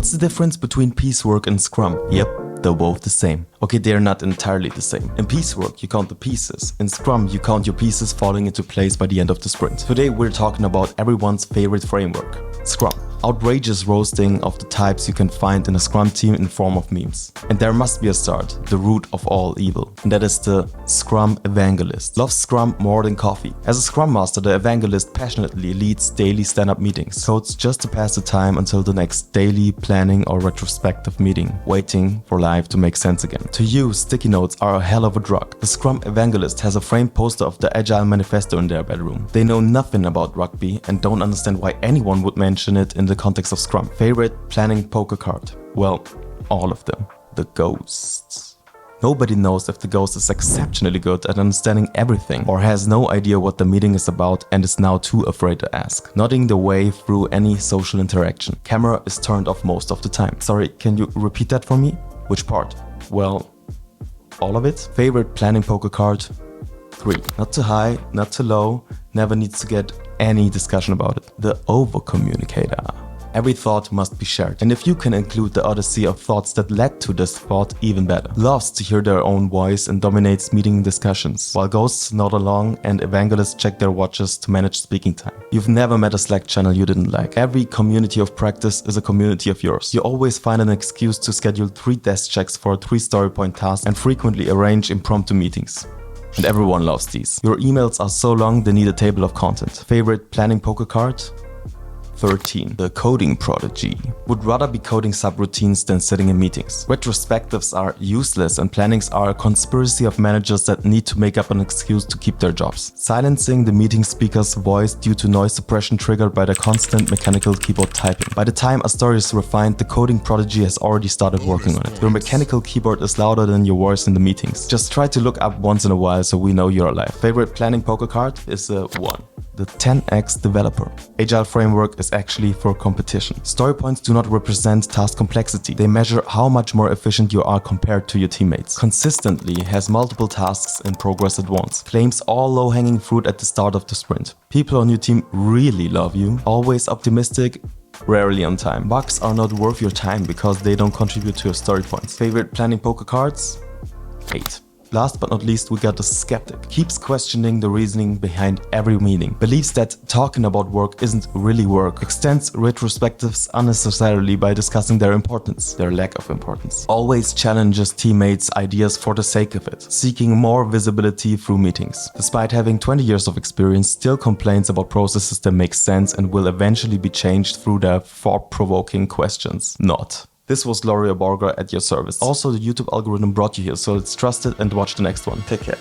What's the difference between piecework and Scrum? Yep, they're both the same. Okay, they're not entirely the same. In piecework, you count the pieces. In Scrum, you count your pieces falling into place by the end of the sprint. Today, we're talking about everyone's favorite framework, Scrum. Outrageous roasting of the types you can find in a Scrum team in form of memes. And there must be a start, the root of all evil. And that is the Scrum Evangelist. Loves Scrum more than coffee. As a Scrum Master, the Evangelist passionately leads daily stand-up meetings. Codes just to pass the time until the next daily planning or retrospective meeting, waiting for life to make sense again. To you, sticky notes are a hell of a drug. The Scrum Evangelist has a framed poster of the Agile manifesto in their bedroom. They know nothing about rugby and don't understand why anyone would mention it in the context of Scrum. Favorite planning poker card? Well, all of them. The ghosts. Nobody knows if the ghost is exceptionally good at understanding everything or has no idea what the meeting is about and is now too afraid to ask, nodding the way through any social interaction. Camera is turned off most of the time. Sorry, can you repeat that for me? Which part? Well, all of it. Favorite planning poker card? 3. Not too high, not too low, never needs to get any discussion about it. The Overcommunicator. Every thought must be shared, and if you can include the odyssey of thoughts that led to this thought, even better. Loves to hear their own voice and dominates meeting discussions, while ghosts nod along and evangelists check their watches to manage speaking time. You've never met a Slack channel you didn't like. Every community of practice is a community of yours. You always find an excuse to schedule 3 desk checks for 3 story point tasks and frequently arrange impromptu meetings. And everyone loves these. Your emails are so long they need a table of content. Favorite planning poker card? 13. The coding prodigy. Would rather be coding subroutines than sitting in meetings. Retrospectives are useless and plannings are a conspiracy of managers that need to make up an excuse to keep their jobs. Silencing the meeting speaker's voice due to noise suppression triggered by the constant mechanical keyboard typing. By the time a story is refined, the coding prodigy has already started working on it. Your mechanical keyboard is louder than your voice in the meetings. Just try to look up once in a while so we know you're alive. Favorite planning poker card is a 1. The 10x developer. Agile framework is actually for competition. Story points do not represent task complexity. They measure how much more efficient you are compared to your teammates. Consistently has multiple tasks in progress at once. Claims all low-hanging fruit at the start of the sprint. People on your team really love you. Always optimistic, rarely on time. Bugs are not worth your time because they don't contribute to your story points. Favorite planning poker cards? 8. Last but not least, we got the Skeptic. Keeps questioning the reasoning behind every meeting. Believes that talking about work isn't really work. Extends retrospectives unnecessarily by discussing their importance, their lack of importance. Always challenges teammates' ideas for the sake of it. Seeking more visibility through meetings. Despite having 20 years of experience, still complains about processes that make sense and will eventually be changed through their thought-provoking questions. Not. This was Gloria Borger at your service. Also, the YouTube algorithm brought you here, so let's trust it and watch the next one. Take care.